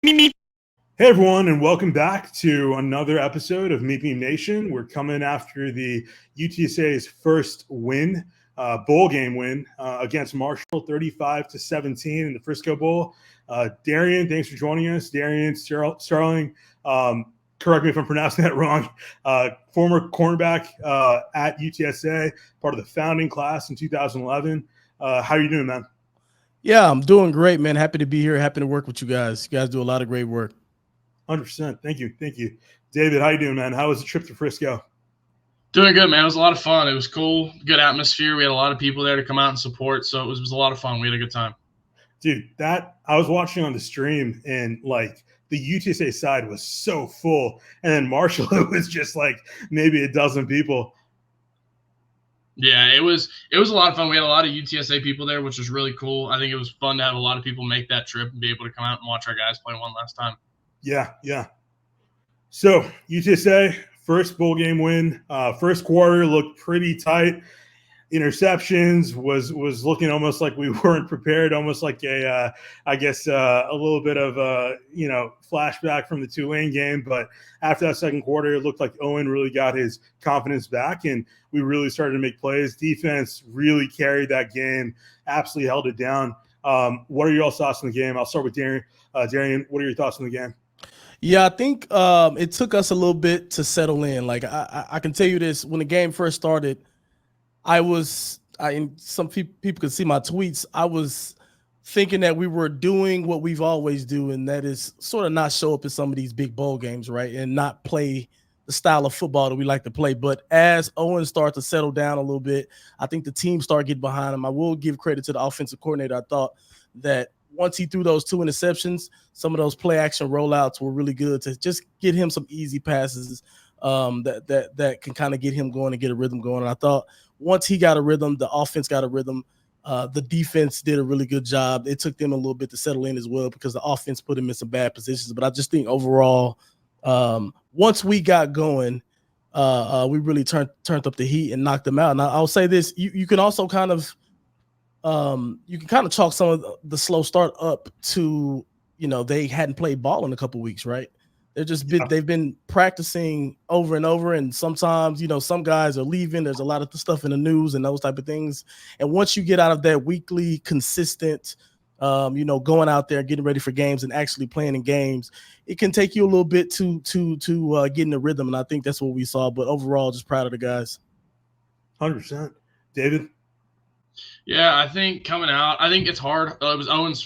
Hey everyone, and welcome back to another episode of Meep Meep Nation. We're coming after the UTSA's first win, bowl game win against Marshall, 35-17 in the Frisco Bowl. Darrien, thanks for joining us. Darrien, Starling, correct me if I'm pronouncing that wrong. Former cornerback at UTSA, part of the founding class in 2011. How are you doing, man? Yeah, I'm doing great, man. Happy to be here. Happy to work with you guys. You guys do a lot of great work. 100%. Thank you. David, how you doing, man? How was the trip to Frisco? Doing good, man. It was a lot of fun. It was cool, good atmosphere. We had a lot of people there to come out and support, so it was a lot of fun. We had a good time. Dude, that I was watching on the stream, and like the UTSA side was so full, and then Marshall, it was just like maybe a dozen people. Yeah, it was a lot of fun. We had a lot of UTSA people there, which was really cool. I think it was fun to have a lot of people make that trip and be able to come out and watch our guys play one last time. Yeah. So UTSA first bowl game win. First quarter looked pretty tight. Interceptions was looking almost like we weren't prepared, almost like a little bit of a flashback from the Tulane game. But after that second quarter, it looked like Owen really got his confidence back, and we really started to make plays. Defense really carried that game, absolutely held it down. What are your thoughts on the game? I'll start with Darrien. Darrien, what are your thoughts on the game? Yeah, I think it took us a little bit to settle in. Like I can tell you this: when the game first started, some people could see my tweets. I was thinking that we were doing what we've always do, and that is sort of not show up in some of these big bowl games, right? And not play the style of football that we like to play. But as Owen started to settle down a little bit, I think the team started getting behind him. I will give credit to the offensive coordinator. I thought that once he threw those 2 interceptions, some of those play action rollouts were really good to just get him some easy passes that can kind of get him going and get a rhythm going. And I thought once he got a rhythm, the offense got a rhythm. The defense did a really good job. It took them a little bit to settle in as well because the offense put them in some bad positions. But I just think overall, once we got going, we really turned up the heat and knocked them out. And I'll say this: you can also kind of chalk some of the slow start up to they hadn't played ball in a couple weeks, right? They've been practicing over and over, and sometimes some guys are leaving. There's a lot of stuff in the news and those type of things. And once you get out of that weekly consistent, going out there, getting ready for games, and actually playing in games, it can take you a little bit to get in the rhythm. And I think that's what we saw. But overall, just proud of the guys. 100%, David. Yeah, I think coming out, I think it's hard. It was Owen's,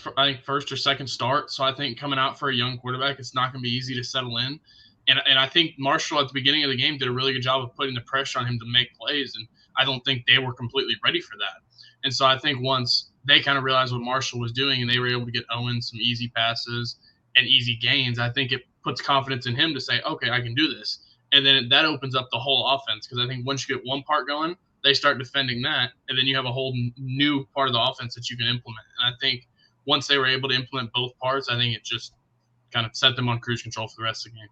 first or second start. So I think coming out for a young quarterback, it's not going to be easy to settle in. And I think Marshall at the beginning of the game did a really good job of putting the pressure on him to make plays. And I don't think they were completely ready for that. And so I think once they kind of realized what Marshall was doing and they were able to get Owen some easy passes and easy gains, I think it puts confidence in him to say, okay, I can do this. And then that opens up the whole offense because I think once you get one part going, they start defending that, and then you have a whole new part of the offense that you can implement. And I think once they were able to implement both parts, I think it just kind of set them on cruise control for the rest of the game.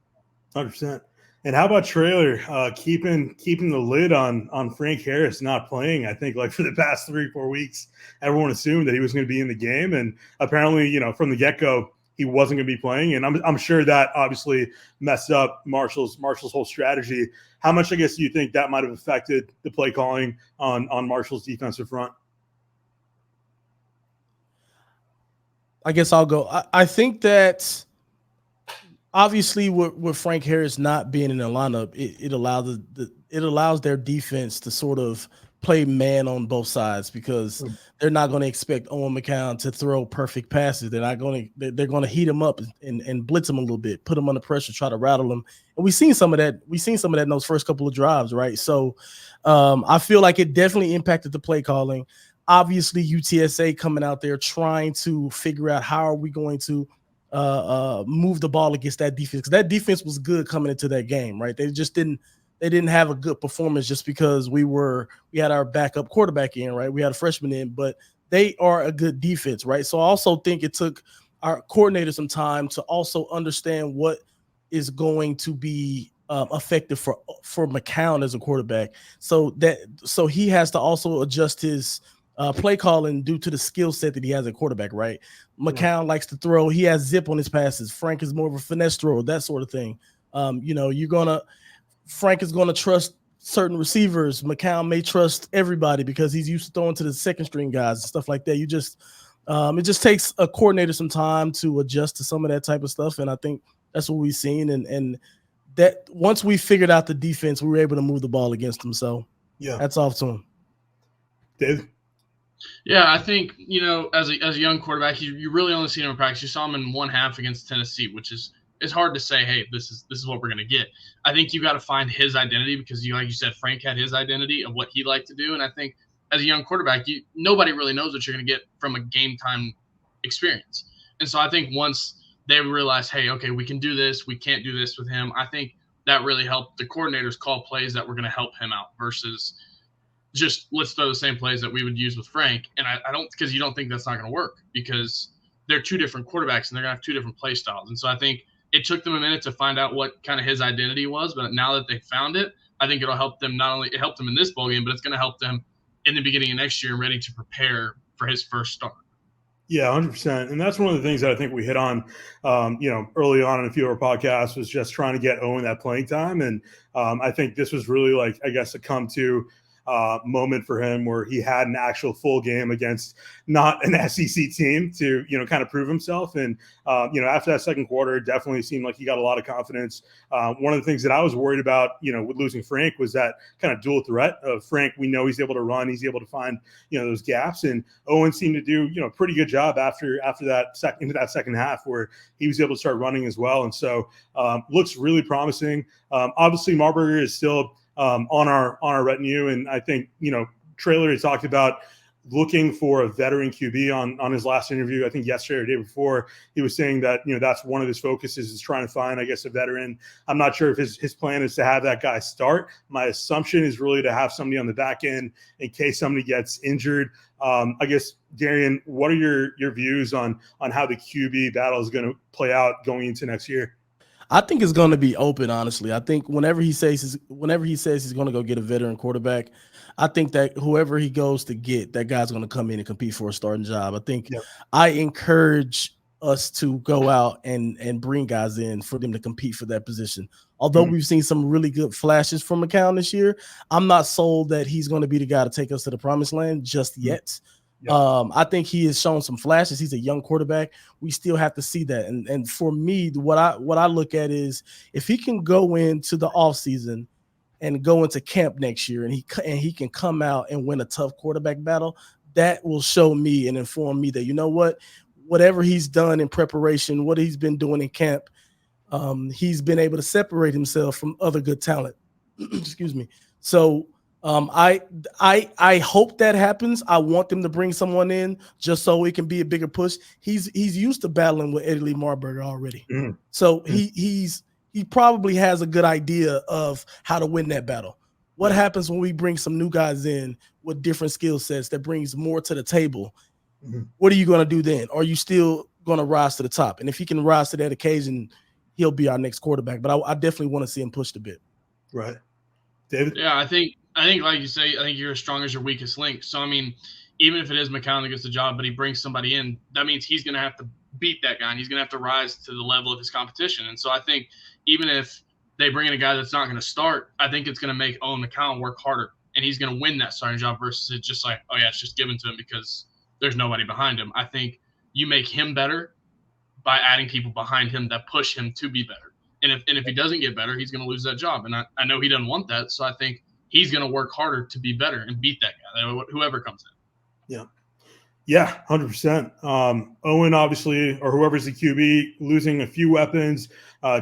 100%. And how about Traylor keeping the lid on Frank Harris not playing? I think like for the past 3-4 weeks, everyone assumed that he was going to be in the game, and apparently, from the get-go, he wasn't going to be playing, and I'm sure that obviously messed up Marshall's whole strategy. How much, I guess, do you think that might have affected the play calling on Marshall's defensive front? I guess I'll go. I think that obviously with Frank Harris not being in the lineup, it allows their defense to sort of play man on both sides because they're not going to expect Owen McCown to throw perfect passes. They're going to heat him up and blitz him a little bit, put him under pressure, try to rattle him. And we've seen some of that in those first couple of drives, right? So I feel like it definitely impacted the play calling. Obviously, UTSA coming out there trying to figure out how are we going to move the ball against that defense, because that defense was good coming into that game, right? They didn't have a good performance just because we had our backup quarterback in, right? We had a freshman in, but they are a good defense, right? So I also think it took our coordinator some time to also understand what is going to be effective for McCown as a quarterback. So he has to also adjust his play calling due to the skill set that he has at quarterback, right? McCown likes to throw. He has zip on his passes. Frank is more of a finesse thrower, that sort of thing. Frank is going to trust certain receivers. McCown may trust everybody because he's used to throwing to the second string guys and stuff like that. It just takes a coordinator some time to adjust to some of that type of stuff. And I think that's what we've seen. And that once we figured out the defense, we were able to move the ball against them. So that's off to him. Dave? Yeah, I think, as a young quarterback, you really only see him in practice. You saw him in one half against Tennessee, which is it's hard to say, hey, this is what we're going to get. I think you got to find his identity because, like you said, Frank had his identity of what he liked to do. And I think as a young quarterback, nobody really knows what you're going to get from a game time experience. And so I think once they realize, hey, okay, we can do this, we can't do this with him, I think that really helped the coordinators call plays that were going to help him out versus just let's throw the same plays that we would use with Frank. And I don't, because you don't think that's not going to work because they're two different quarterbacks and they're going to have two different play styles. And so I think it took them a minute to find out what kind of his identity was, but now that they found it, I think it'll help them. Not only it helped them in this bowl game, but it's going to help them in the beginning of next year and ready to prepare for his first start. Yeah, 100%. And that's one of the things that I think we hit on, early on in a few of our podcasts was just trying to get Owen that playing time. And I think this was really like, I guess, a come to moment for him where he had an actual full game against not an SEC team to, kind of prove himself. And, after that second quarter, it definitely seemed like he got a lot of confidence. One of the things that I was worried about, with losing Frank was that kind of dual threat of Frank. We know he's able to run. He's able to find, those gaps. And Owen seemed to do, a pretty good job after that into that second half where he was able to start running as well. And so looks really promising. Obviously, Marburger is still on our retinue. And I think, Traylor has talked about looking for a veteran QB on his last interview. I think yesterday or the day before, he was saying that, that's one of his focuses is trying to find, I guess, a veteran. I'm not sure if his plan is to have that guy start. My assumption is really to have somebody on the back end in case somebody gets injured. I guess, Darrien, what are your views on how the QB battle is going to play out going into next year? I think it's going to be open, honestly. I think whenever he says he's going to go get a veteran quarterback, I think that whoever he goes to get, that guy's going to come in and compete for a starting job. I think I encourage us to go out and bring guys in for them to compete for that position. Although we've seen some really good flashes from McCown this year, I'm not sold that he's going to be the guy to take us to the promised land just yet. I think he has shown some flashes. He's a young quarterback. We still have to see that. And for me, what I look at is if he can go into the offseason and go into camp next year and he can come out and win a tough quarterback battle, that will show me and inform me that, whatever he's done in preparation, what he's been doing in camp, he's been able to separate himself from other good talent. Excuse me. So I hope that happens. I want them to bring someone in just so it can be a bigger push. He's used to battling with Eddie Lee Marburger already. So he probably has a good idea of how to win that battle. What happens when we bring some new guys in with different skill sets that brings more to the table? What are you going to do then? Are you still going to rise to the top? And if he can rise to that occasion, he'll be our next quarterback. But I definitely want to see him pushed a bit. Right. David? Yeah, I think like you say, I think you're as strong as your weakest link. So, I mean, even if it is McCown that gets the job, but he brings somebody in, that means he's going to have to beat that guy, and he's going to have to rise to the level of his competition. And so I think even if they bring in a guy that's not going to start, I think it's going to make Owen McCown work harder, and he's going to win that starting job versus it's just like, oh, yeah, it's just given to him because there's nobody behind him. I think you make him better by adding people behind him that push him to be better. And if he doesn't get better, he's going to lose that job. And I know he doesn't want that, so I think he's going to work harder to be better and beat that guy, whoever comes in. Yeah, 100%. Owen, obviously, or whoever's the QB, losing a few weapons.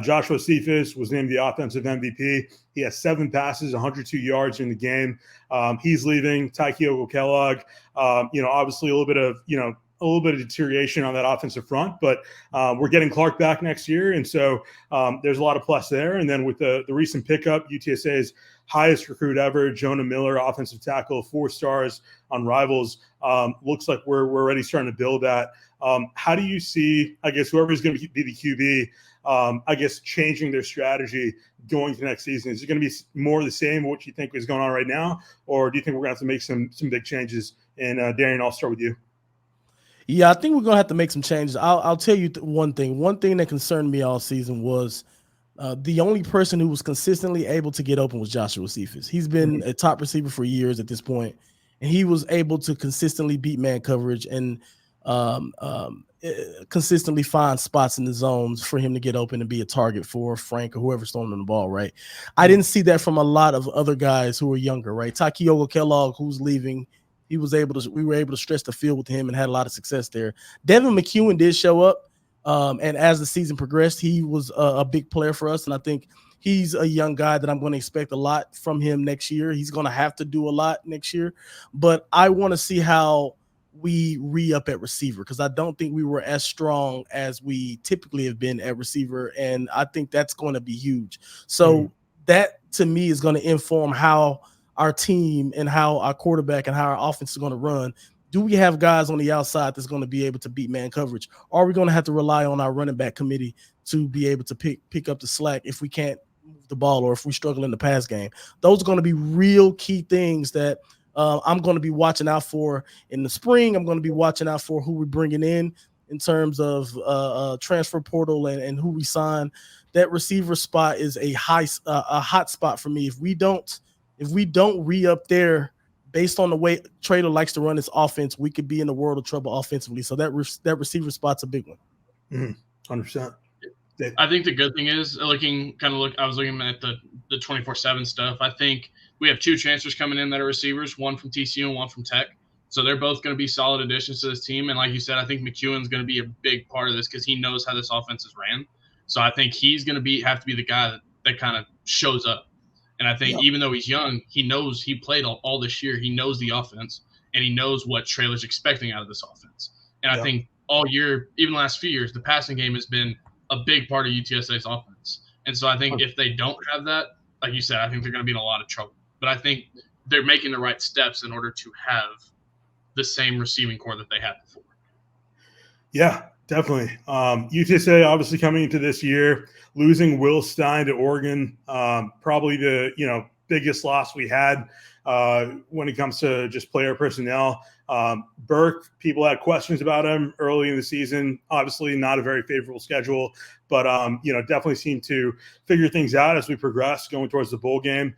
Joshua Cephas was named the offensive MVP. He has 7 passes, 102 yards in the game. He's leaving. Tykeogo Kellogg, obviously a little bit of deterioration on that offensive front, but we're getting Clark back next year. And so there's a lot of plus there. And then with the recent pickup, UTSA's highest recruit ever, Jonah Miller, offensive tackle, 4 stars on Rivals. Looks like we're already starting to build that. How do you see, I guess, whoever's going to be the QB, I guess, changing their strategy going to next season? Is it going to be more of the same, what you think is going on right now? Or do you think we're going to have to make some big changes And Darrien, I'll start with you. Yeah, I think we're gonna have to make some changes. I'll tell you one thing. One thing that concerned me all season was the only person who was consistently able to get open was Joshua Cephas. He's been a top receiver for years at this point, and he was able to consistently beat man coverage and consistently find spots in the zones for him to get open and be a target for Frank or whoever's throwing him the ball, right? I didn't see that from a lot of other guys who were younger, right? Takiogo Kellogg, who's leaving, we were able to stretch the field with him and had a lot of success there. Devin McEwen did show up. And as the season progressed, he was a big player for us. And I think he's a young guy that I'm going to expect a lot from him next year. He's going to have to do a lot next year. But I want to see how we re-up at receiver, because I don't think we were as strong as we typically have been at receiver. And I think that's going to be huge. So that, to me, is going to inform how our team and how our quarterback and how our offense is going to run. Do we have guys on the outside that's going to be able to beat man coverage? Or are we going to have to rely on our running back committee to be able to pick up the slack if we can't move the ball or if we struggle in the pass game? Those are going to be real key things that I'm going to be watching out for in the spring. I'm going to be watching out for who we're bringing in terms of transfer portal and who we sign. That receiver spot is a hot spot for me. If we don't re-up there, based on the way Traylor likes to run his offense, we could be in a world of trouble offensively. So that receiver spot's a big one. 100%. I think the good thing is I was looking at the 24/7 stuff. I think we have two transfers coming in that are receivers, one from TCU and one from Tech. So they're both going to be solid additions to this team. And like you said, I think McEwen's going to be a big part of this because he knows how this offense is ran. So I think he's going to have to be the guy that kind of shows up. And I think even though he's young, he knows he played all this year. He knows the offense, and he knows what Traylor's expecting out of this offense. And I think all year, even the last few years, the passing game has been a big part of UTSA's offense. And so I think if they don't have that, like you said, I think they're going to be in a lot of trouble. But I think they're making the right steps in order to have the same receiving core that they had before. Yeah, definitely. UTSA obviously coming into this year, losing Will Stein to Oregon, probably the biggest loss we had when it comes to just player personnel. Burke, people had questions about him early in the season. Obviously, not a very favorable schedule, but definitely seemed to figure things out as we progress going towards the bowl game.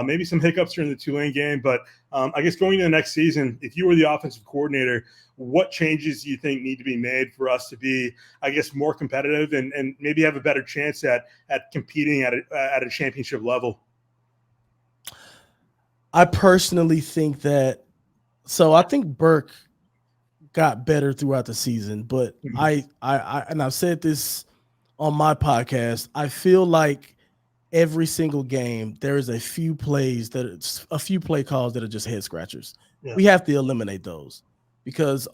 Maybe some hiccups during the Tulane game, but I guess going into the next season, if you were the offensive coordinator, what changes do you think need to be made for us to be, I guess, more competitive and maybe have a better chance at competing at a championship level? I personally think that. So I think Burke got better throughout the season, but I and I've said this on my podcast, I feel like every single game there is a few play calls that are just head scratchers. Yeah. We have to eliminate those because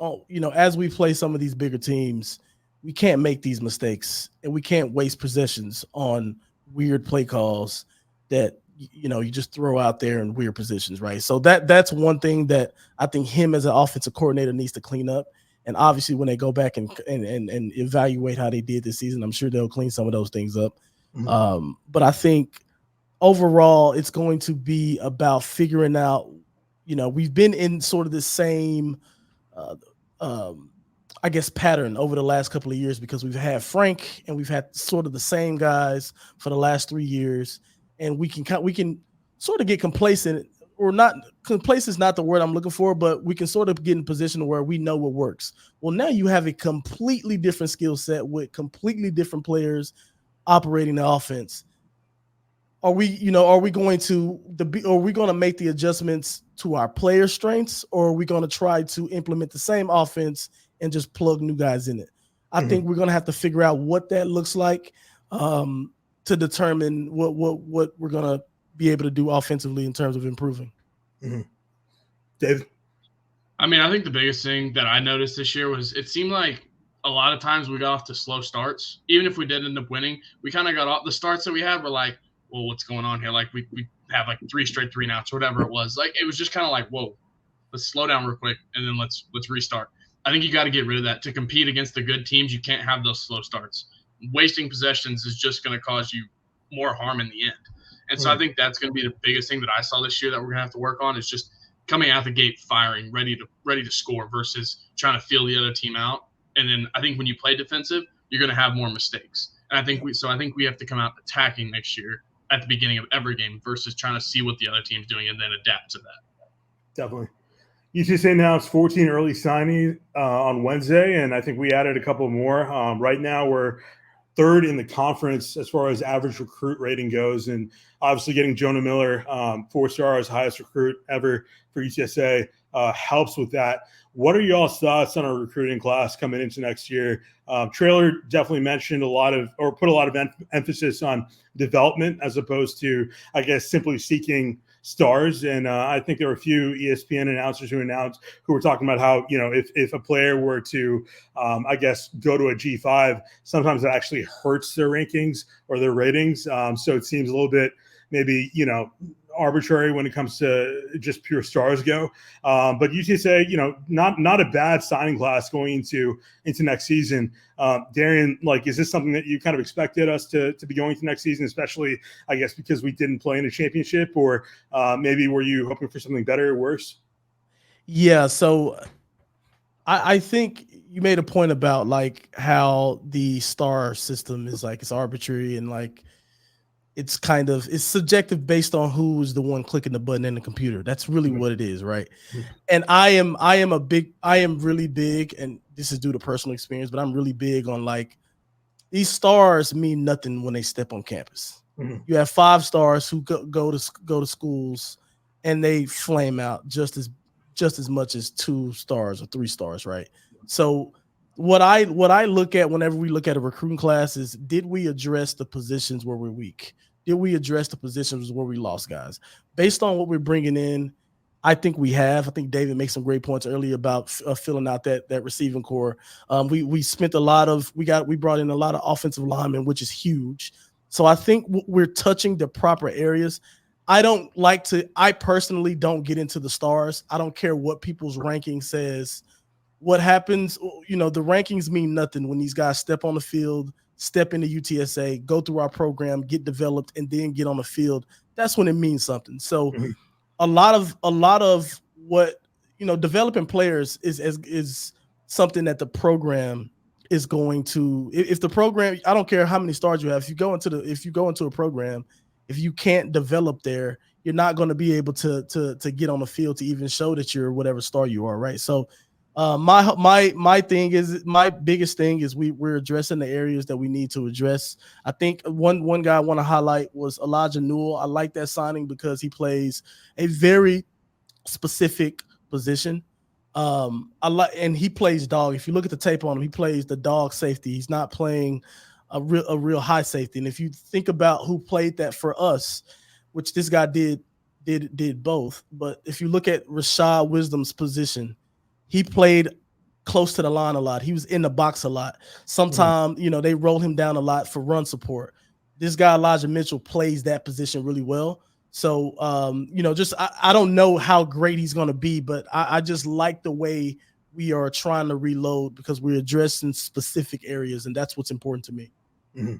as we play some of these bigger teams, we can't make these mistakes and we can't waste possessions on weird play calls that you just throw out there in weird positions, right? So that's one thing that I think him as an offensive coordinator needs to clean up. And obviously when they go back and evaluate how they did this season, I'm sure they'll clean some of those things up. But I think overall it's going to be about figuring out, we've been in sort of the same, I guess, pattern over the last couple of years because we've had Frank and we've had sort of the same guys for the last 3 years. And we can sort of get complacent, or not. Complacent is not the word I'm looking for, but we can sort of get in a position where we know what works. Well, now you have a completely different skill set with completely different players operating the offense. Are we going to make the adjustments to our player strengths, or are we going to try to implement the same offense and just plug new guys in it? I think we're going to have to figure out what that looks like. To determine what we're going to be able to do offensively in terms of improving. Dave? I mean, I think the biggest thing that I noticed this year was it seemed like a lot of times we got off to slow starts. Even if we did end up winning, we kind of got off. The starts that we had were like, well, what's going on here? Like we have like 3 straight 3-and-outs or whatever it was. Like it was just kind of like, whoa, let's slow down real quick and then let's restart. I think you got to get rid of that. To compete against the good teams, you can't have those slow starts. Wasting possessions is just going to cause you more harm in the end. And so I think that's going to be the biggest thing that I saw this year that we're going to have to work on is just coming out the gate firing, ready to score versus trying to feel the other team out. And then I think when you play defensive, you're going to have more mistakes. And I think we have to come out attacking next year at the beginning of every game versus trying to see what the other team's doing and then adapt to that. Definitely. UTSA announced 14 early signings on Wednesday, and I think we added a couple more. Right now, we're third in the conference as far as average recruit rating goes, and obviously getting Jonah Miller, 4 stars, highest recruit ever for UTSA, helps with that. What are y'all's thoughts on our recruiting class coming into next year? Trailer definitely mentioned put a lot of emphasis on development as opposed to, I guess, simply seeking stars. And I think there were a few ESPN announcers who were talking about how, if a player were to, I guess, go to a G5, sometimes that actually hurts their rankings or their ratings. So it seems a little bit maybe, arbitrary when it comes to just pure stars go. But UTSA, not a bad signing class going into next season. Darrien, is this something that you kind of expected us to be going to next season, especially, I guess, because we didn't play in a championship, or maybe were you hoping for something better or worse? Yeah. So I think you made a point about how the star system is it's arbitrary and it's subjective based on who's the one clicking the button in the computer. That's really what it is, right? And I am really big, and this is due to personal experience, but I'm really big on these stars mean nothing when they step on campus. Mm-hmm. You have 5 stars who go to schools and they flame out just as much as 2 stars or 3 stars, right? So what I look at whenever we look at a recruiting class is, did we address the positions where we're weak? Did we address the positions where we lost guys? Based on what we're bringing in, I think we have. I think David makes some great points earlier about filling out that receiving core. We brought in a lot of offensive linemen, which is huge. So I think we're touching the proper areas. I personally don't get into the stars. I don't care what people's ranking says. What happens, the rankings mean nothing when these guys step on the field, step into UTSA, go through our program, get developed, and then get on the field. That's when it means something. So a lot of what, developing players is something that the program is going to, if the program, I don't care how many stars you have, if you go into a program, if you can't develop there, you're not going to be able to get on the field to even show that you're whatever star you are, right? So my biggest thing is we're addressing the areas that we need to address. I think one guy I want to highlight was Elijah Newell. I like that signing because he plays a very specific position. And he plays dog. If you look at the tape on him, he plays the dog safety. He's not playing a real high safety. And if you think about who played that for us, which this guy did both. But if you look at Rashad Wisdom's position, he played close to the line a lot. He was in the box a lot. Sometimes, they roll him down a lot for run support. This guy, Elijah Mitchell, plays that position really well. So, I don't know how great he's going to be, but I just like the way we are trying to reload because we're addressing specific areas, and that's what's important to me. Mm-hmm.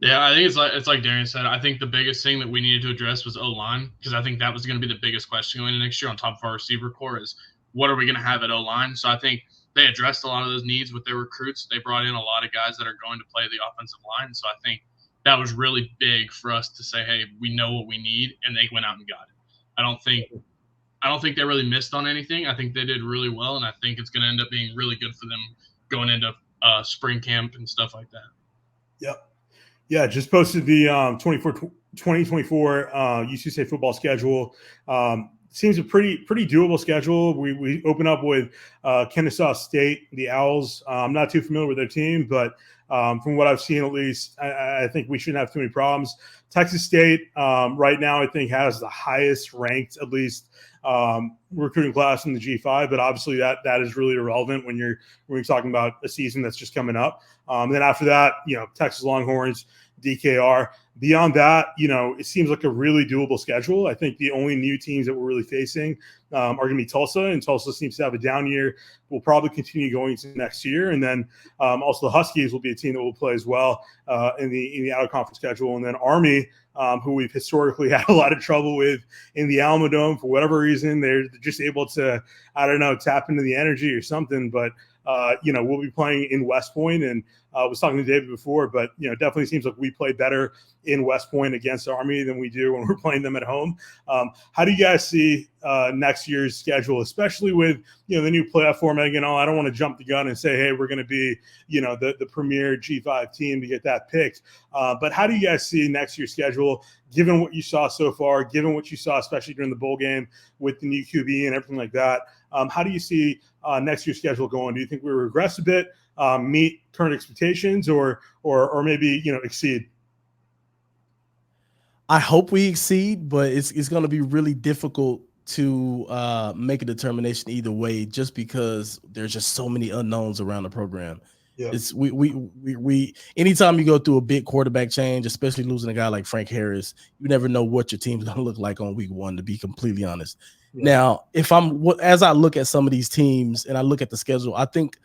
Yeah, I think it's like Darrien said. I think the biggest thing that we needed to address was O-line, because I think that was going to be the biggest question going into next year on top of our receiver core is what are we going to have at O-line? So I think they addressed a lot of those needs with their recruits. They brought in a lot of guys that are going to play the offensive line. So I think that was really big for us to say, hey, we know what we need, and they went out and got it. I don't think they really missed on anything. I think they did really well, and I think it's going to end up being really good for them going into spring camp and stuff like that. Yep. Yeah, just posted the 2024 UTSA football schedule. Seems a pretty doable schedule. We open up with Kennesaw State, the Owls. I'm not too familiar with their team, but from what I've seen, at least, I think we shouldn't have too many problems. Texas State right now, I think, has the highest ranked, at least, recruiting class in the G5, but obviously that is really irrelevant when you're talking about a season that's just coming up. Then after that, Texas Longhorns, DKR. Beyond that, it seems like a really doable schedule. I think the only new teams that we're really facing are going to be Tulsa, and Tulsa seems to have a down year. We'll probably continue going into next year, and then also the Huskies will be a team that will play as well in the out of conference schedule, and then Army, who we've historically had a lot of trouble with in the Alamo Dome for whatever reason. They're just able to, I don't know, tap into the energy or something, but we'll be playing in West Point, and I was talking to David before, but it definitely seems like we play better in West Point against Army than we do when we're playing them at home. How do you guys see next year's schedule, especially with the new playoff format and all? I don't want to jump the gun and say, hey, we're going to be the premier G5 team to get that picked. But how do you guys see next year's schedule, given what you saw so far, given what you saw, especially during the bowl game with the new QB and everything like that? How do you see next year's schedule going? Do you think we regress a bit, meet current expectations, or maybe exceed? I hope we exceed, but it's going to be really difficult to make a determination either way, just because there's just so many unknowns around the program. Yeah. It's we anytime you go through a big quarterback change, especially losing a guy like Frank Harris, you never know what your team's going to look like on week one, to be completely honest. Yeah. Now, as I look at some of these teams and I look at the schedule, I think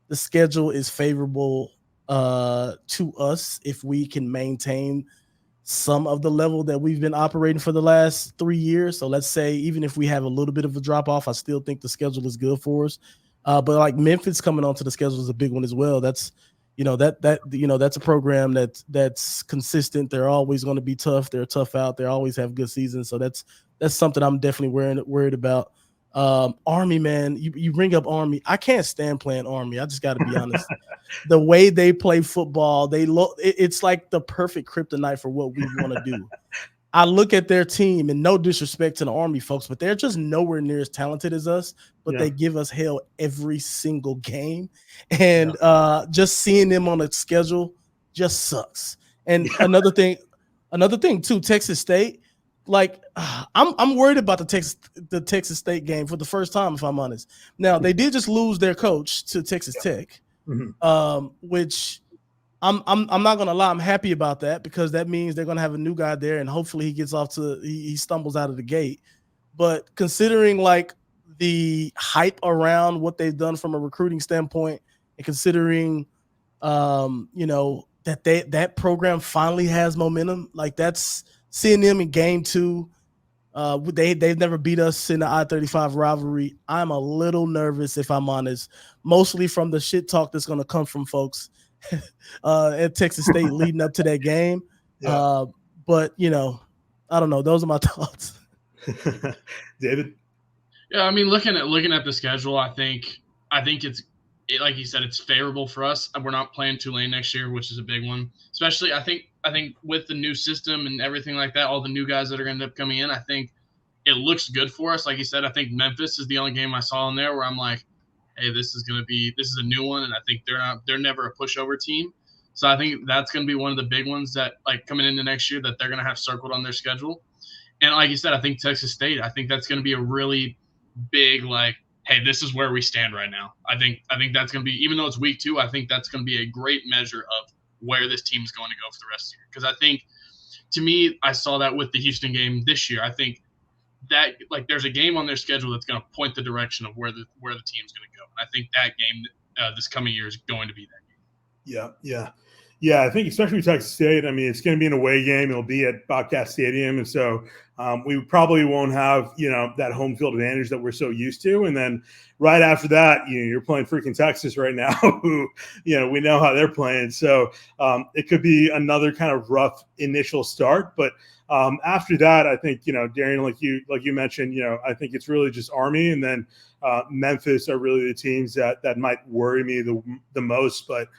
the schedule is favorable to us if we can maintain some of the level that we've been operating for the last 3 years. So let's say even if we have a little bit of a drop off, I still think the schedule is good for us. But like Memphis coming onto the schedule is a big one as well. That's that's a program that's consistent. They're always going to be tough. They're tough out. They always have good seasons. So that's something I'm definitely worried about. Army, man, you bring up Army. I can't stand playing Army. I just got to be honest. The way they play football, it's like the perfect kryptonite for what we want to do. I look at their team, and no disrespect to the Army folks, but they're just nowhere near as talented as us, but they give us hell every single game. And just seeing them on the schedule just sucks. And another thing too, Texas State, like I'm worried about the Texas State game for the first time, if I'm honest. Now, they did just lose their coach to Texas Tech, which I'm not gonna lie, I'm happy about that, because that means they're gonna have a new guy there, and hopefully he stumbles out of the gate. But considering like the hype around what they've done from a recruiting standpoint, and considering that program finally has momentum, like that's seeing them in game 2. They've never beat us in the I-35 rivalry. I'm a little nervous, if I'm honest, mostly from the shit talk that's going to come from folks at Texas State leading up to that game. But I don't know. Those are my thoughts. David? Yeah, I mean, looking at the schedule, I think it's like you said, it's favorable for us. We're not playing Tulane next year, which is a big one. Especially, I think with the new system and everything like that, all the new guys that are going to end up coming in, I think it looks good for us. Like you said, I think Memphis is the only game I saw in there where I'm like, hey, this is a new one, and I think they're never a pushover team. So I think that's going to be one of the big ones that, like, coming into next year, that they're going to have circled on their schedule. And like you said, I think Texas State, I think that's going to be a really big, like, hey, this is where we stand right now. I think that's going to be, even though it's week 2, I think that's going to be a great measure of where this team's going to go for the rest of the year. Because I think, to me, I saw that with the Houston game this year. I think that, like, there's a game on their schedule that's going to point the direction of where the team's going to go. And I think that game this coming year is going to be that game. Yeah, I think especially with Texas State, I mean, it's going to be an away game. It'll be at Bobcat Stadium. And so we probably won't have, that home field advantage that we're so used to. And then right after that, you're playing freaking Texas right now, who, we know how they're playing. So it could be another kind of rough initial start. But after that, I think, Darrien, like you mentioned, I think it's really just Army, and then Memphis are really the teams that might worry me the most. But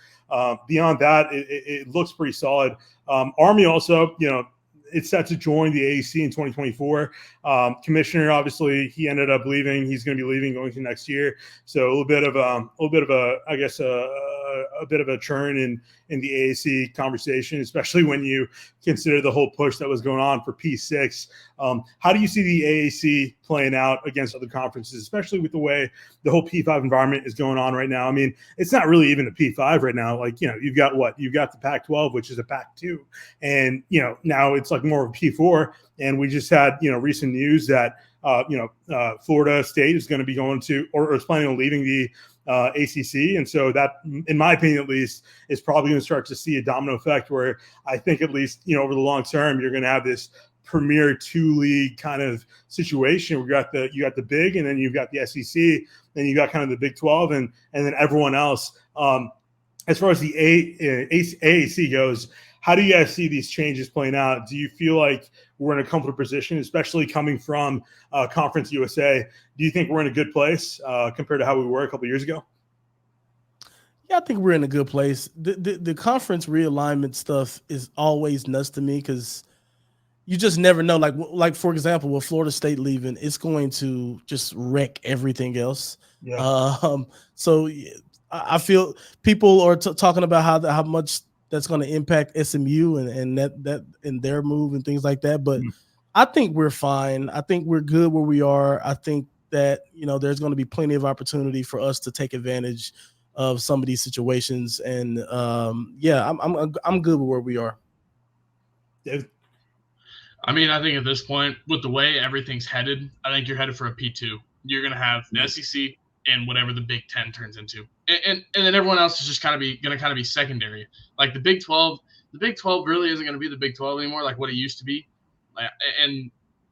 beyond that, it looks pretty solid. Army also, it's set to join the AAC in 2024. Commissioner, obviously, he ended up leaving. He's going to be leaving going to next year. So a little bit of a, I guess, a bit of a churn in the AAC conversation, especially when you consider the whole push that was going on for P6. How do you see the AAC playing out against other conferences, especially with the way the whole P5 environment is going on right now? I mean, it's not really even a P5 right now. Like, you've got the Pac-12, which is a Pac-2, and now it's like more of a P4. And we just had recent news that Florida State is going to be going to or is planning on leaving the ACC, and so that, in my opinion at least, is probably going to start to see a domino effect where I think at least over the long term you're going to have this premier 2-league kind of situation. You got the big, and then you've got the SEC, then you got kind of the Big 12, and then everyone else. As far as the AAC goes, how do you guys see these changes playing out? Do you feel like we're in a comfortable position, especially coming from Conference USA? Do you think we're in a good place compared to how we were a couple of years ago? Yeah, I think we're in a good place. The conference realignment stuff is always nuts to me because you just never know. Like for example, with Florida State leaving, it's going to just wreck everything else. Yeah. So I feel people are talking about how much that's going to impact SMU and that and their move and things like that. But I think we're fine. I think we're good where we are. I think that there's going to be plenty of opportunity for us to take advantage of some of these situations. And I'm good with where we are. David? I mean, I think at this point, with the way everything's headed, I think you're headed for a P2. You're going to have the SEC and whatever the Big 10 turns into, and then everyone else is just going to be secondary. Like the Big 12 really isn't going to be the Big 12 anymore, like what it used to be. And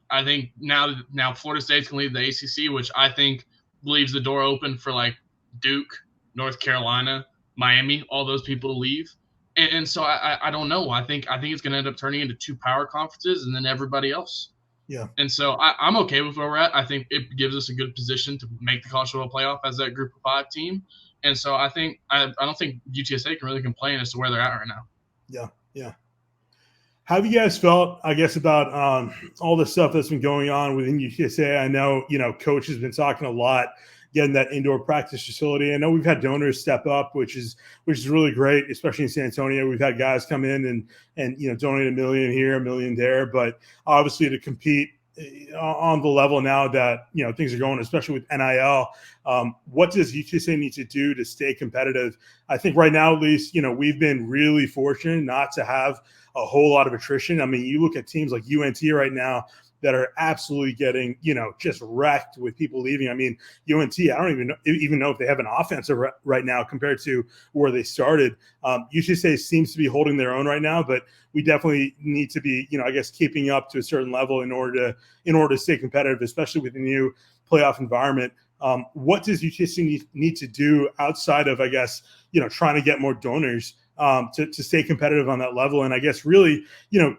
I think now Florida State's going to lead the ACC, which I think leaves the door open for like Duke, North Carolina, Miami, all those people to leave. And so I don't know. I think it's going to end up turning into 2 power conferences and then everybody else. Yeah. And so I'm okay with where we're at. I think it gives us a good position to make the college football playoff as that Group of 5 team. And so I don't think UTSA can really complain as to where they're at right now. Yeah. Yeah. How have you guys felt, I guess, about all the stuff that's been going on within UTSA? I know, Coach has been talking a lot, getting that indoor practice facility. I know we've had donors step up, which is really great, especially in San Antonio. We've had guys come in and donate $1 million here, $1 million there. But obviously to compete on the level now that things are going, especially with NIL, what does UTSA need to do to stay competitive? I think right now, at least, we've been really fortunate not to have a whole lot of attrition. I mean, you look at teams like UNT right now that are absolutely getting, just wrecked with people leaving. I mean, UNT, I don't even know if they have an offensive right now compared to where they started. UTSA seems to be holding their own right now, but we definitely need to be, I guess, keeping up to a certain level in order to stay competitive, especially with the new playoff environment. What does UTSA need to do outside of, I guess, trying to get more donors to stay competitive on that level? And I guess really,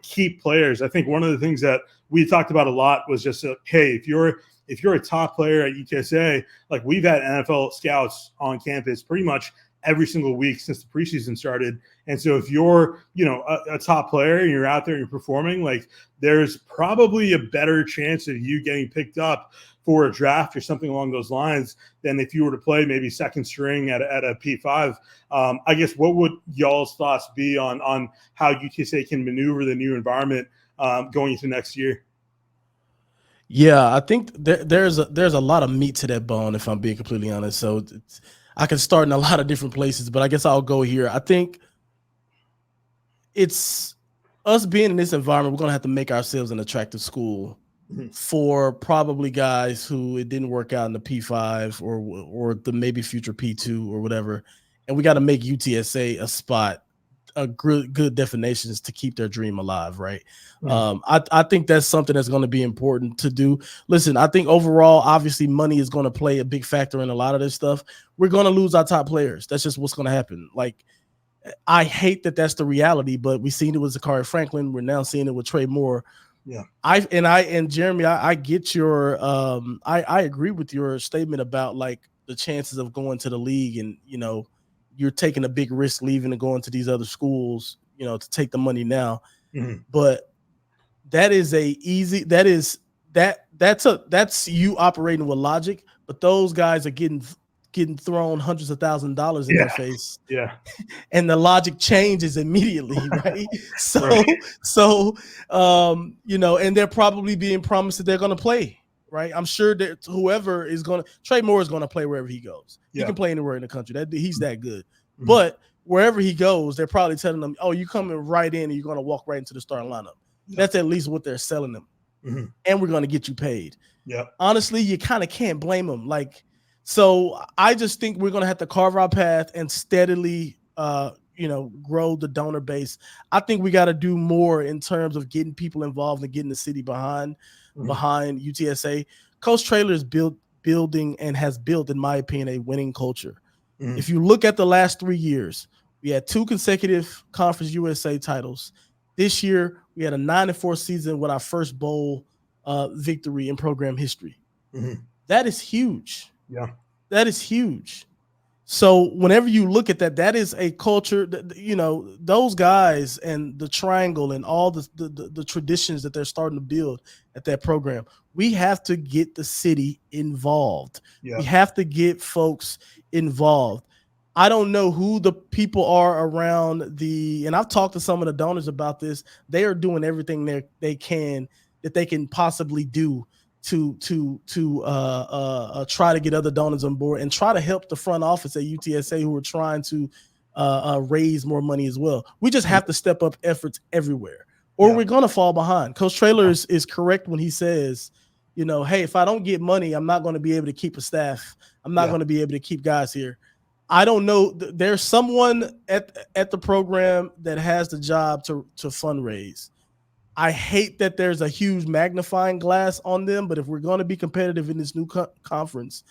keep players. I think one of the things that we talked about a lot was just, hey, if you're a top player at UTSA, like we've had NFL scouts on campus pretty much every single week since the preseason started. And so if you're, a top player and you're out there and you're performing, like there's probably a better chance of you getting picked up for a draft or something along those lines than if you were to play maybe second string at a P5. I guess what would y'all's thoughts be on how UTSA can maneuver the new environment going into next year? Yeah, I think there's a lot of meat to that bone, if I'm being completely honest. So I can start in a lot of different places, but I guess I'll go here. I think it's us being in this environment, we're going to have to make ourselves an attractive school for probably guys who it didn't work out in the P5 or the maybe future P2 or whatever. And we got to make UTSA a spot, a good definitions to keep their dream alive, right? I think that's something that's going to be important to do. Listen, I think overall, obviously, money is going to play a big factor in a lot of this stuff. We're going to lose our top players. That's just what's going to happen. Like, I hate that that's the reality, but we've seen it with Zachary Franklin. We're now seeing it with Trey Moore. Yeah. And Jeremy, I get your I agree with your statement about like the chances of going to the league and you're taking a big risk leaving and going to these other schools, to take the money now. But that is that's you operating with logic, but those guys are getting thrown hundreds of $1,000s in their face. Yeah. And the logic changes immediately, right? So, and they're probably being promised that they're going to play, right? I'm sure that whoever is going to, Trey Moore is going to play wherever he goes. He can play anywhere in the country. He's that good. Mm-hmm. But wherever he goes, they're probably telling him, oh, you're coming right in and you're going to walk right into the starting lineup. Yeah. That's at least what they're selling them. Mm-hmm. And we're going to get you paid. Yeah. Honestly, you kind of can't blame them. So I just think we're going to have to carve our path and steadily grow the donor base. I think we got to do more in terms of getting people involved and getting the city behind UTSA. Coach Traylor is building and has built, in my opinion, a winning culture. Mm-hmm. If you look at the last 3 years, we had 2 consecutive Conference USA titles. This year, we had a 9-4 season with our first bowl victory in program history. Mm-hmm. That is huge. Yeah, that is huge. So whenever you look at that, that is a culture that, those guys and the triangle and all the traditions that they're starting to build at that program. We have to get the city involved. Yeah. We have to get folks involved. I don't know who the people are around and I've talked to some of the donors about this. They are doing everything that they can possibly do to try to get other donors on board and try to help the front office at UTSA who are trying to raise more money as well. We just have to step up efforts everywhere, or we're going to fall behind. Coach Traylor is correct when he says, hey, if I don't get money, I'm not going to be able to keep a staff. I'm not going to be able to keep guys here. I don't know. There's someone at the program that has the job to fundraise. I hate that there's a huge magnifying glass on them, but if we're going to be competitive in this new conference,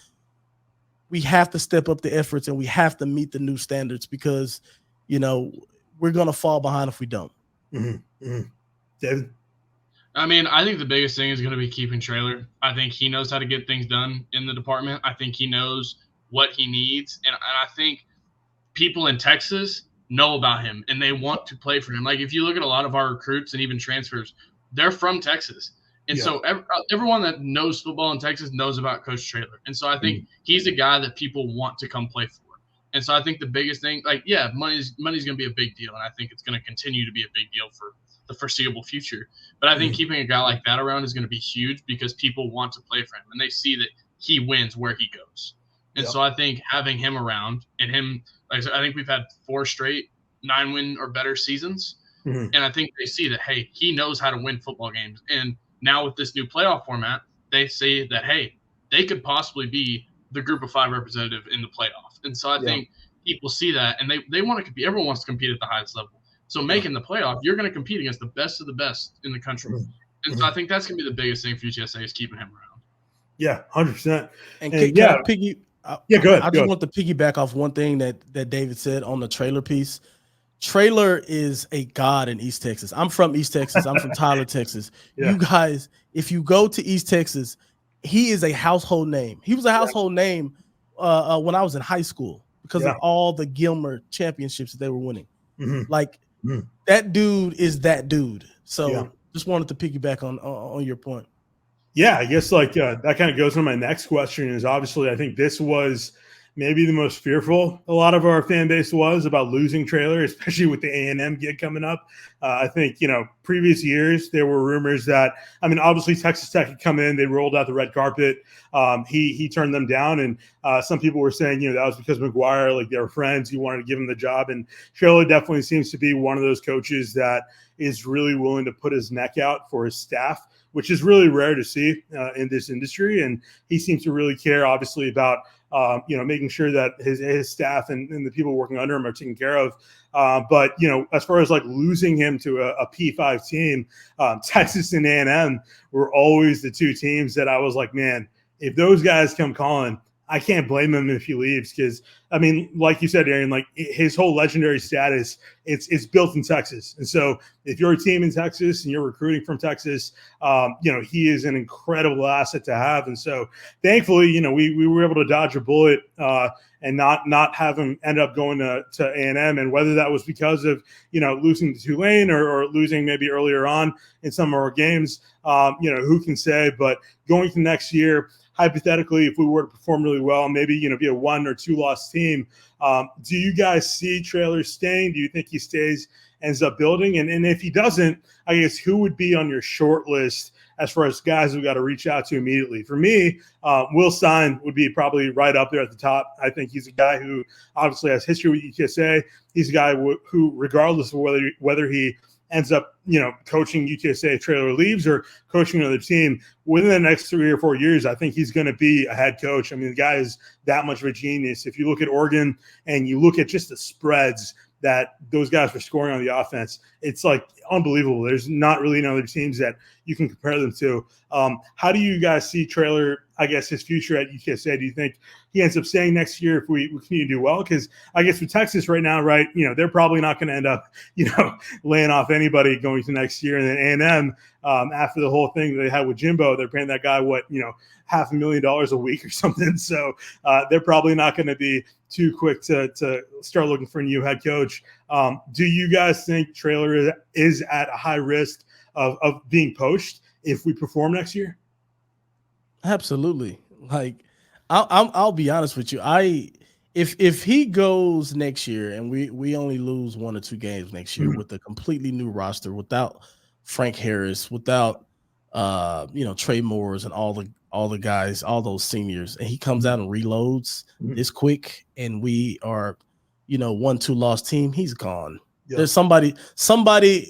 we have to step up the efforts and we have to meet the new standards because, we're going to fall behind if we don't. Mm-hmm. Mm-hmm. David? I mean, I think the biggest thing is going to be keeping Traylor. I think he knows how to get things done in the department. I think he knows what he needs. And I think people in Texas know about him and they want to play for him. Like if you look at a lot of our recruits and even transfers, they're from Texas. And so everyone that knows football in Texas knows about Coach Traylor. And so I think he's a guy that people want to come play for. And so I think the biggest thing, money's going to be a big deal. And I think it's going to continue to be a big deal for the foreseeable future. But I think keeping a guy like that around is going to be huge because people want to play for him and they see that he wins where he goes. And so I think having him around and him, like I said, I think we've had 4 straight 9-win or better seasons. Mm-hmm. And I think they see that, hey, he knows how to win football games. And now with this new playoff format, they say that, hey, they could possibly be the group of 5 representative in the playoff. And so I think people see that and they want to compete. Everyone wants to compete at the highest level. So making the playoff, you're going to compete against the best of the best in the country. Mm-hmm. And so I think that's going to be the biggest thing for UTSA is keeping him around. Yeah, 100%. And can I go ahead. I just want to piggyback off one thing that David said on the Traylor piece. Traylor is a god in East Texas. I'm from East Texas. I'm from Tyler, Texas. You guys, if you go to East Texas, he is a household name. He was a household name when I was in high school because of all the Gilmer championships that they were winning. Mm-hmm. That dude is that dude. So just wanted to piggyback on your point. Yeah, I guess that kind of goes on my next question is obviously I think this was maybe the most fearful a lot of our fan base was about losing Traylor, especially with the A&M gig coming up. I think, previous years there were rumors that, obviously Texas Tech had come in, they rolled out the red carpet. He turned them down, and some people were saying, that was because McGuire, they were friends, he wanted to give him the job. And Traylor definitely seems to be one of those coaches that is really willing to put his neck out for his staff, which is really rare to see in this industry. And he seems to really care, obviously, about making sure that his staff and the people working under him are taken care of. But as far as losing him to a P5 team, Texas and A&M were always the 2 teams that I was like, man, if those guys come calling, I can't blame him if he leaves because, I mean, like you said, Darrien, like his whole legendary status, it's built in Texas. And so if you're a team in Texas and you're recruiting from Texas, he is an incredible asset to have. And so thankfully, we were able to dodge a bullet and not have him end up going to A&M. And whether that was because of, losing to Tulane or losing maybe earlier on in some of our games, who can say? But going to next year, hypothetically, if we were to perform really well, maybe, be a 1 or 2 loss team, do you guys see Traylor staying? Do you think he stays, ends up building? And if he doesn't, I guess who would be on your short list as far as guys we've got to reach out to immediately? For me, Will Stein would be probably right up there at the top. I think he's a guy who obviously has history with UTSA. He's a guy who regardless of whether he ends up, coaching UTSA if Traylor leaves or coaching another team, within the next 3 or 4 years, I think he's going to be a head coach. I mean, the guy is that much of a genius. If you look at Oregon and you look at just the spreads that those guys were scoring on the offense, it's like unbelievable. There's not really any other teams that you can compare them to. How do you guys see Traylor, I guess, his future at UTSA? Do you think he ends up staying next year if we continue to do well? Because I guess with Texas right now, right, they're probably not going to end up, laying off anybody going to next year. And then A&M, after the whole thing that they had with Jimbo, they're paying that guy $500,000 a week or something. So they're probably not going to be too quick to start looking for a new head coach. Do you guys think Traylor is at a high risk of being poached if we perform next year? Absolutely. Like, I'll be honest with you. If he goes next year and we only lose 1 or 2 games next year with a completely new roster, without Frank Harris, without Trey Moores and all the guys, all those seniors, and he comes out and reloads this quick, and we are 1-2 loss team, he's gone. Yeah. There's somebody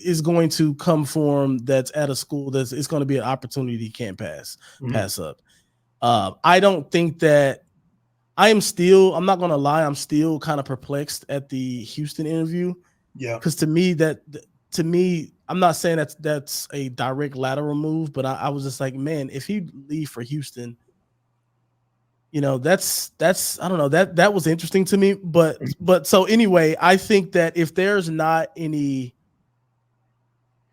is going to come for him that's at a school it's going to be an opportunity he can't pass up. I don't think that I'm not going to lie, I'm still kind of perplexed at the Houston interview. Yeah. Because to me, I'm not saying that's a direct lateral move, but I was just like, man, if he leave for Houston, that's I don't know, that was interesting to me. But so anyway, I think that if there's not any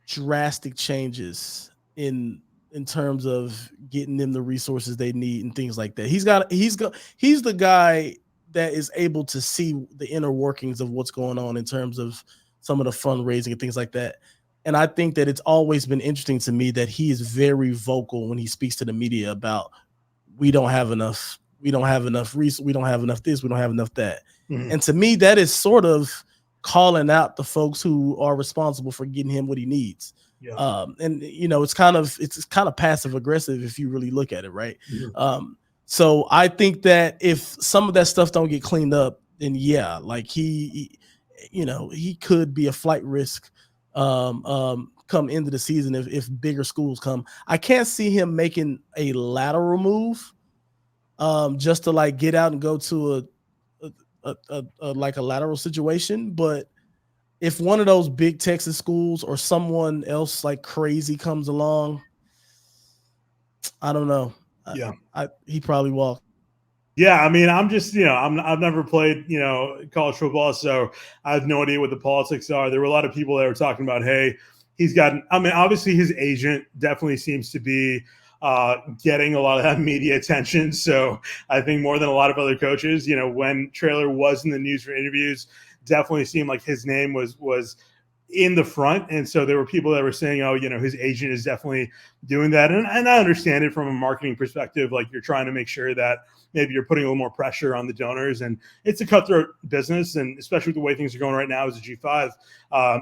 drastic changes in terms of getting them the resources they need and things like that, he's the guy that is able to see the inner workings of what's going on in terms of some of the fundraising and things like that. And I think that it's always been interesting to me that he is very vocal when he speaks to the media about we don't have enough resources, we don't have enough this, we don't have enough that. And to me, that is sort of calling out the folks who are responsible for getting him what he needs. Yeah. And it's kind of passive aggressive if you really look at it, right? So I think that if some of that stuff don't get cleaned up, then yeah, like he could be a flight risk come into the season if bigger schools come. I can't see him making a lateral move just to like get out and go to a lateral situation. But if one of those big Texas schools or someone else like crazy comes along, I don't know. Yeah, he probably walked. Yeah, I mean, I'm just, I've never played, college football, so I have no idea what the politics are. There were a lot of people that were talking about, hey, obviously his agent definitely seems to be getting a lot of that media attention. So I think more than a lot of other coaches, when Traylor was in the news for interviews, definitely seemed like his name was in the front. And so there were people that were saying, oh, his agent is definitely doing that. And I understand it from a marketing perspective. Like, you're trying to make sure that maybe you're putting a little more pressure on the donors, and it's a cutthroat business. And especially with the way things are going right now as a G5,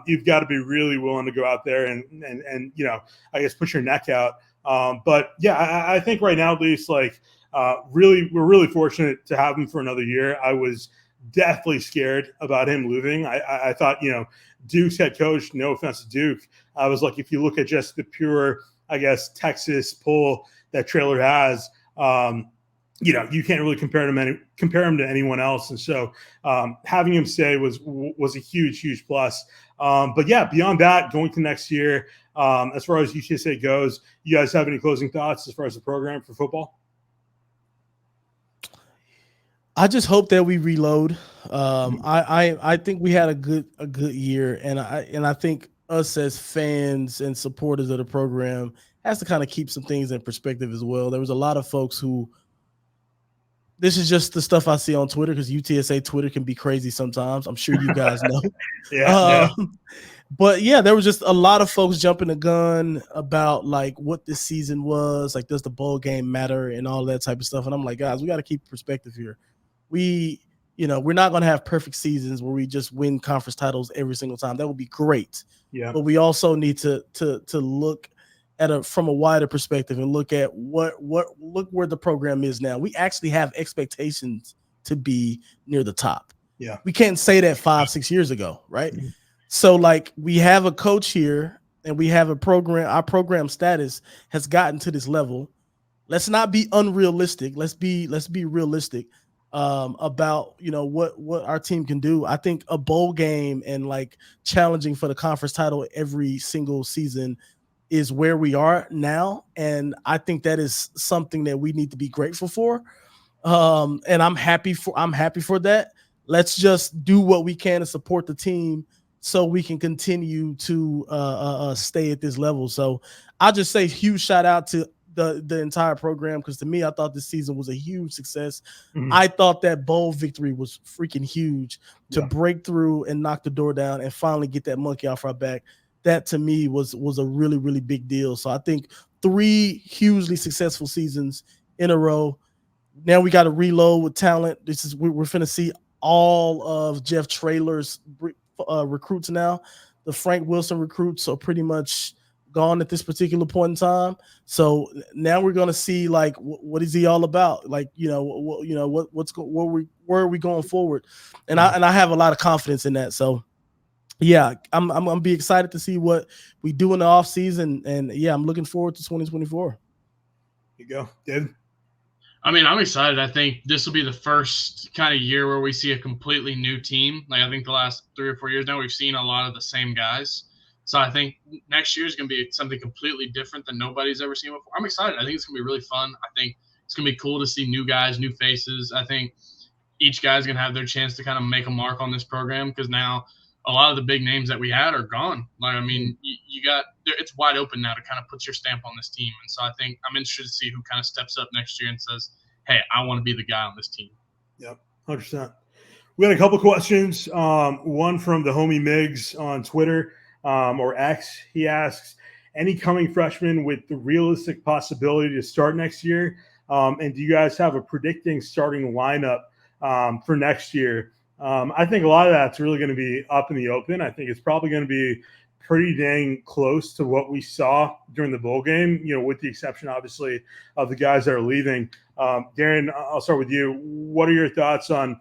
you've got to be really willing to go out there and I guess push your neck out. But yeah, I think right now, at least, like, we're really fortunate to have him for another year. I was deathly scared about him leaving. I thought, Duke's head coach, no offense to Duke, I was like, if you look at just the pure, I guess, Texas pull that Traylor has, you can't really compare him to anyone else. And so having him stay was a huge plus. But yeah, beyond that, going to next year, as far as UTSA goes, you guys have any closing thoughts as far as the program for football? I just hope that we reload. I think we had a good year, and I think us as fans and supporters of the program has to kind of keep some things in perspective as well. There was a lot of folks who, this is just the stuff I see on Twitter, because UTSA Twitter can be crazy sometimes. I'm sure you guys know. Yeah. But yeah, there was just a lot of folks jumping the gun about like what this season was, like does the bowl game matter and all that type of stuff. And I'm like, guys, we got to keep perspective here. We're not going to have perfect seasons where we just win conference titles every single time. That would be great. Yeah. But we also need to look at from a wider perspective and look at look where the program is now. We actually have expectations to be near the top. Yeah. We can't say that 5-6 years ago, right? Mm-hmm. So like we have a coach here and we have a program, our program status has gotten to this level. Let's not be unrealistic. Let's be realistic about what our team can do. I think a bowl game and like challenging for the conference title every single season is where we are now, and I think that is something that we need to be grateful for. And I'm happy for that. Let's just do what we can to support the team so we can continue to stay at this level. So I'll just say huge shout out to the entire program, because to me, I thought this season was a huge success. Mm-hmm. I thought that bowl victory was freaking huge to break through and knock the door down and finally get that monkey off our back. That to me was a really, really big deal. So I think 3 hugely successful seasons in a row. Now we got to reload with talent. We're finna see all of Jeff Traylor's recruits now. The Frank Wilson recruits are pretty much gone at this particular point in time. So now we're gonna see like what is he all about? Like where are we going forward? And I have a lot of confidence in that. So yeah, I'm gonna be excited to see what we do in the off season, and yeah, I'm looking forward to 2024. You go, David. I mean, I'm excited. I think this will be the first kind of year where we see a completely new team. Like I think the last 3 or 4 years now, we've seen a lot of the same guys. So I think next year is going to be something completely different than nobody's ever seen before. I'm excited. I think it's going to be really fun. I think it's going to be cool to see new guys, new faces. I think each guy's going to have their chance to kind of make a mark on this program, because now a lot of the big names that we had are gone. Like, I mean, it's wide open now to kind of put your stamp on this team. And so I think I'm interested to see who kind of steps up next year and says, hey, I want to be the guy on this team. Yep, 100%. We had a couple questions. One from the homie Miggs on Twitter. Or X, he asks, any coming freshmen with the realistic possibility to start next year? And do you guys have a predicting starting lineup for next year? I think a lot of that's really going to be up in the open. I think it's probably going to be pretty dang close to what we saw during the bowl game, with the exception, obviously, of the guys that are leaving. Darrien, I'll start with you. What are your thoughts on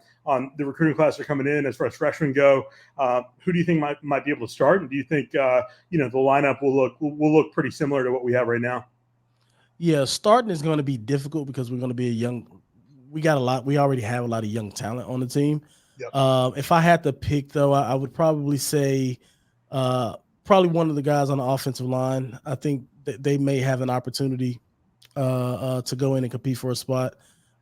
the recruiting class that are coming in as far as freshmen go? Who do you think might be able to start? And do you think, the lineup will look pretty similar to what we have right now? Yeah, starting is going to be difficult because we're going to be we already have a lot of young talent on the team. Yep. If I had to pick, though, I would probably say probably one of the guys on the offensive line. I think that they may have an opportunity to go in and compete for a spot.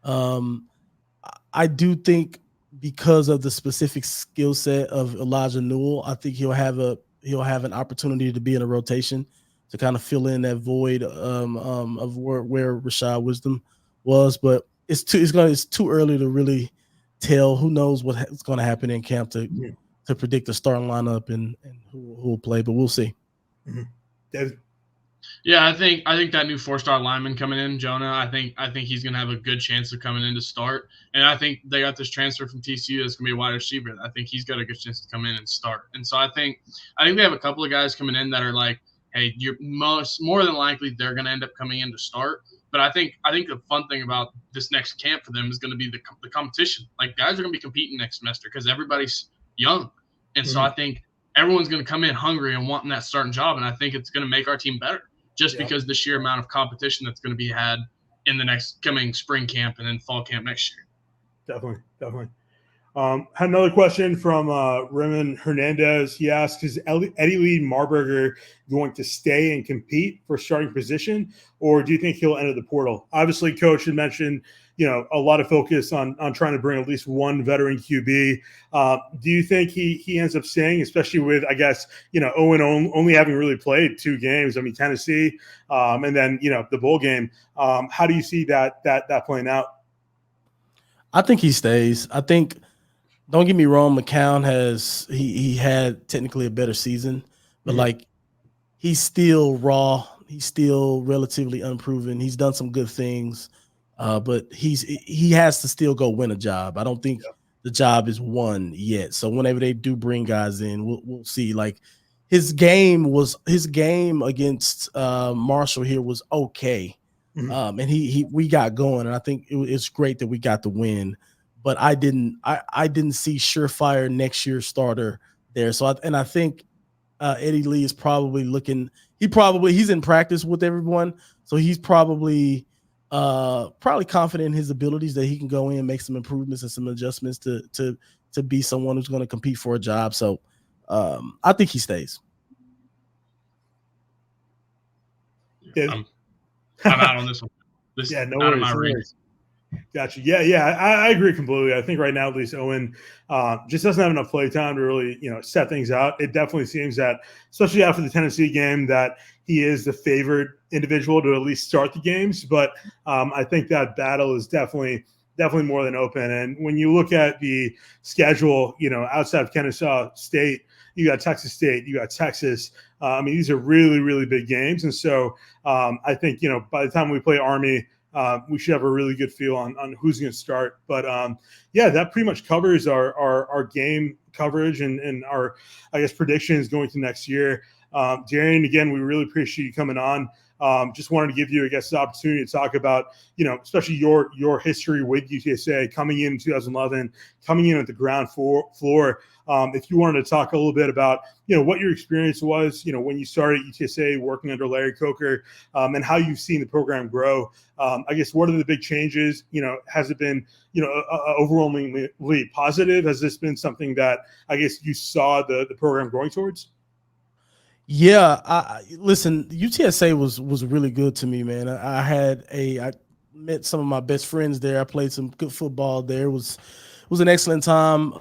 I do think because of the specific skill set of Elijah Newell, I think he'll have an opportunity to be in a rotation to kind of fill in that void of where Rashad Wisdom was. But it's too early to really tell. Who knows what's going to happen in camp to predict the starting lineup and who will play, but we'll see. Mm-hmm. David? Yeah, I think that new 4-star lineman coming in, Jonah, I think he's going to have a good chance of coming in to start. And I think they got this transfer from TCU that's going to be a wide receiver. I think he's got a good chance to come in and start. And so I think they have a couple of guys coming in that are like, hey, you're more than likely they're going to end up coming in to start. But I think the fun thing about this next camp for them is going to be the competition. Like, guys are going to be competing next semester because everybody's young. And so I think everyone's going to come in hungry and wanting that starting job. And I think it's going to make our team better just because the sheer amount of competition that's going to be had in the next coming spring camp and then fall camp next year. Definitely. Had another question from Raymond Hernandez. He asks, is Eddie Lee Marburger going to stay and compete for starting position, or do you think he'll enter the portal? Obviously, Coach had mentioned a lot of focus on trying to bring at least one veteran QB. Do you think he ends up staying, especially with, I guess, Owen only having really played 2 games? I mean, Tennessee, and then the bowl game. How do you see that playing out? I think he stays. I think, don't get me wrong, McCown he had technically a better season, but like, he's still raw. He's still relatively unproven. He's done some good things, but he has to still go win a job. I don't think the job is won yet. So whenever they do bring guys in, we'll see. Like, his game against Marshall here was okay, and we got going, and I think it's great that we got the win. But I didn't see surefire next year's starter there. So I think Eddie Lee is probably looking. He's in practice with everyone, so he's probably confident in his abilities that he can go in, make some improvements and some adjustments to be someone who's going to compete for a job. So I think he stays. I'm out on this one. No worries. Gotcha. Yeah, I agree completely. I think right now, at least Owen just doesn't have enough play time to really, set things out. It definitely seems that, especially after the Tennessee game, that he is the favored individual to at least start the games. But I think that battle is definitely more than open. And when you look at the schedule, outside of Kennesaw State, you got Texas State, you got Texas. I mean, these are really, really big games. And so I think, by the time we play Army, we should have a really good feel on who's going to start. But that pretty much covers our game coverage and our, I guess, predictions going to next year. Darrien, again, we really appreciate you coming on. Just wanted to give you, I guess, the opportunity to talk about, especially your history with UTSA coming in 2011, coming in at the ground floor. If you wanted to talk a little bit about, what your experience was, when you started at UTSA working under Larry Coker, and how you've seen the program grow. I guess, what are the big changes? Has it been, overwhelmingly positive? Has this been something that, I guess, you saw the program growing towards? Yeah, listen, UTSA was really good to me, man. I met some of my best friends there. I played some good football there. It was an excellent time.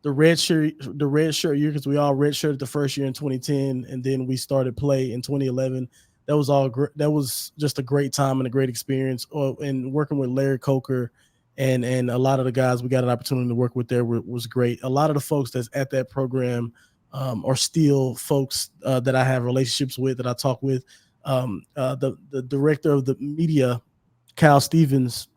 The red shirt year, because we all redshirted the first year in 2010, and then we started play in 2011. That was all great. That was just a great time and a great experience. And working with Larry Coker and a lot of the guys we got an opportunity to work with there was great. A lot of the folks that's at that program are still folks that I have relationships with, that I talk with. The director of the media, Cal Stevens,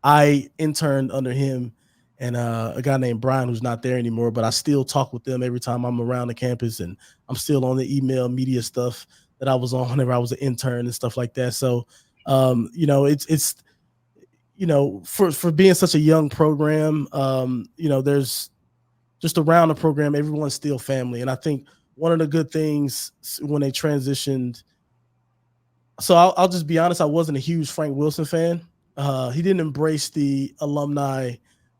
I interned under him, and a guy named Brian, who's not there anymore, but I still talk with them every time I'm around the campus, and I'm still on the email media stuff that I was on whenever I was an intern and stuff like that. So, it's for being such a young program, there's just around the program, everyone's still family. And I think one of the good things when they transitioned, so I'll just be honest, I wasn't a huge Frank Wilson fan. He didn't embrace the alumni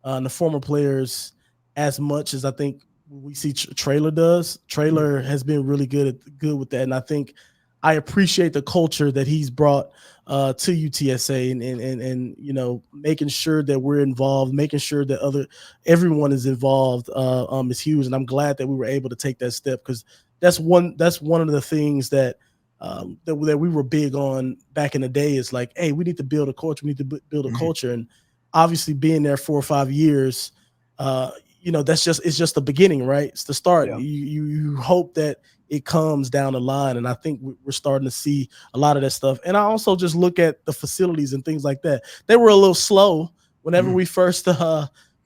and the former players as much as I think we see Traylor does. Traylor has been really good with that. And I think I appreciate the culture that he's brought to UTSA and making sure that we're involved, making sure that everyone is involved is huge. And I'm glad that we were able to take that step, because that's one of the things that we were big on back in the day, is like, hey, we need to build a culture. We need to build a culture. And obviously being there 4 or 5 years, it's just the beginning, right? It's the start. Yeah. You hope that it comes down the line. And I think we're starting to see a lot of that stuff. And I also just look at the facilities and things like that. They were a little slow whenever we first,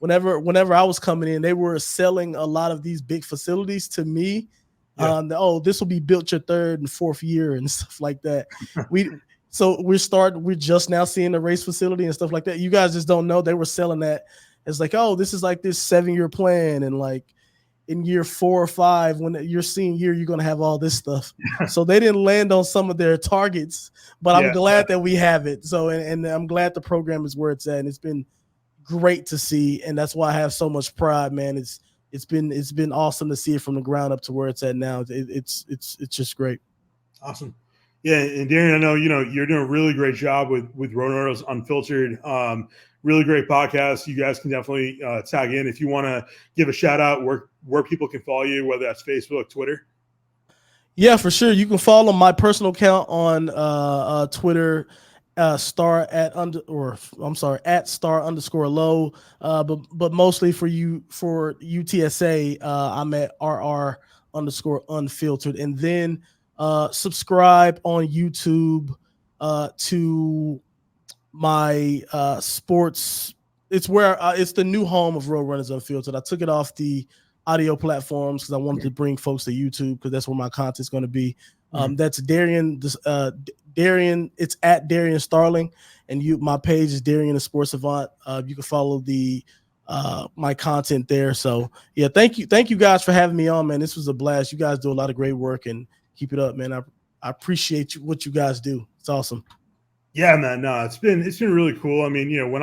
whenever I was coming in, they were selling a lot of these big facilities to me. Yeah. This will be built your 3rd and 4th year and stuff like that. We're just now seeing the race facility and stuff like that. You guys just don't know. They were selling that. It's like, this is like this 7-year plan. And like in year 4 or 5, when your senior year, you're going to have all this stuff. So they didn't land on some of their targets, but I'm glad that we have it. So, and I'm glad the program is where it's at. And it's been great to see. And that's why I have so much pride, man. It's been awesome to see it from the ground up to where it's at now. It's just great. Awesome. Yeah, and Darrien, I know you're doing a really great job with Road Runner's Unfiltered. Really great podcast. You guys can definitely tag in if you want to give a shout out where people can follow you, whether that's Facebook, Twitter. Yeah, for sure. You can follow my personal account on Twitter, at star underscore low. But mostly for UTSA, I'm at RR underscore unfiltered. And then subscribe on YouTube to my sports. It's where it's the new home of Road Runners Unfiltered. I took it off the audio platforms because I wanted to bring folks to YouTube because that's where my content's going to be. That's Darrien. Darrien. It's at Darrien Starling, and my page is Darrien the Sports Savant. You can follow my content there. So yeah, thank you guys for having me on, man. This was a blast. You guys do a lot of great work, and keep it up, man. I appreciate what you guys do. It's awesome. Yeah, man. No, it's been really cool. I mean, when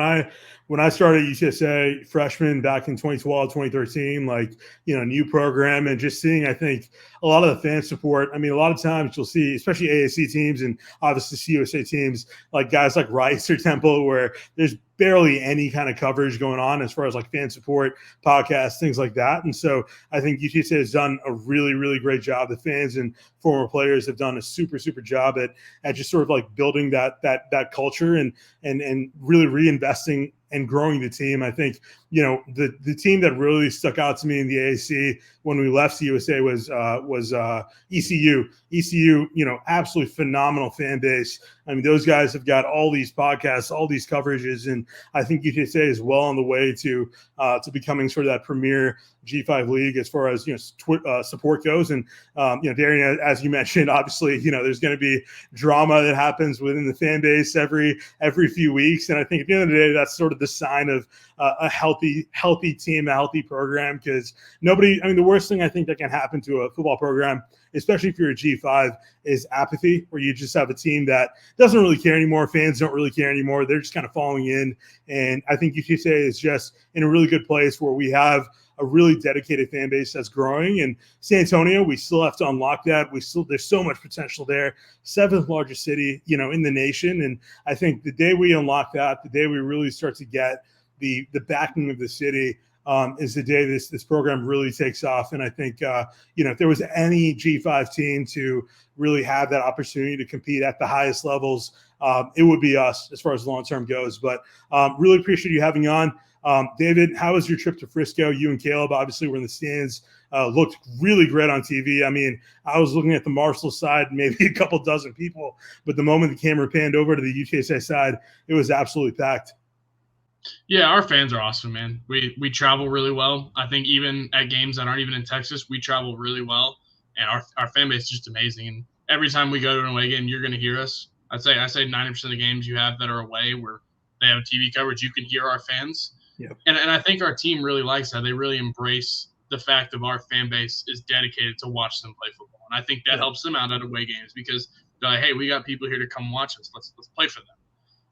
I started UTSA freshman back in 2012, 2013, like, new program, and just seeing, I think, a lot of the fan support. I mean, a lot of times you'll see, especially AAC teams and obviously CUSA teams, like guys like Rice or Temple, where there's barely any kind of coverage going on as far as like fan support, podcasts, things like that. And so I think UTSA has done a really, really great job. The fans and former players have done a super, super job at just sort of like building that culture and really reinvesting and growing the team. I think, the team that really stuck out to me in the AAC when we left CUSA was ECU. ECU, absolutely phenomenal fan base. I mean, those guys have got all these podcasts, all these coverages, and I think UTSA is well on the way to becoming sort of that premier G5 league as far as support goes. And Darrien, as you mentioned, obviously there's going to be drama that happens within the fan base every few weeks, and I think at the end of the day, that's sort of the sign of a healthy team, a healthy program. Because the worst thing I think that can happen to a football program, especially if you're a G5, is apathy, where you just have a team that doesn't really care anymore. Fans don't really care anymore. They're just kind of falling in. And I think UTSA is just in a really good place where we have a really dedicated fan base that's growing. And San Antonio, we still have to unlock that. There's so much potential there. 7th largest city, in the nation. And I think the day we unlock that, the day we really start to get the backing of the city, is the day this program really takes off. And I think, if there was any G5 team to really have that opportunity to compete at the highest levels, it would be us as far as long-term goes. But really appreciate you having on. David, how was your trip to Frisco? You and Caleb obviously were in the stands. Looked really great on TV. I mean, I was looking at the Marshall side, maybe a couple dozen people, but the moment the camera panned over to the UTSA side, it was absolutely packed. Yeah, our fans are awesome, man. We travel really well. I think even at games that aren't even in Texas, we travel really well, and our fan base is just amazing. And every time we go to an away game, you're going to hear us. I say 90% of the games you have that are away where they have TV coverage, you can hear our fans. Yep. And I think our team really likes that. They really embrace the fact of our fan base is dedicated to watch them play football, and I think that helps them out at away games because they're like, hey, we got people here to come watch us. Let's play for them.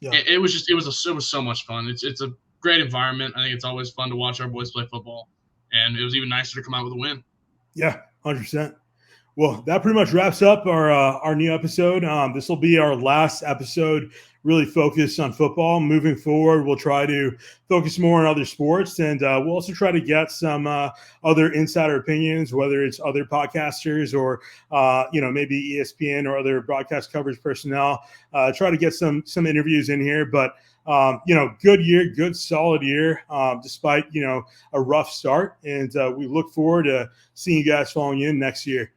Yeah. It was so much fun. It's a great environment. I think it's always fun to watch our boys play football, and it was even nicer to come out with a win. Yeah, 100%. Well, that pretty much wraps up our new episode. This will be our last episode really focused on football. Moving forward, we'll try to focus more on other sports, and we'll also try to get some other insider opinions, whether it's other podcasters or maybe ESPN or other broadcast coverage personnel. Try to get some interviews in here, but good year, good solid year, despite a rough start, and we look forward to seeing you guys falling in next year.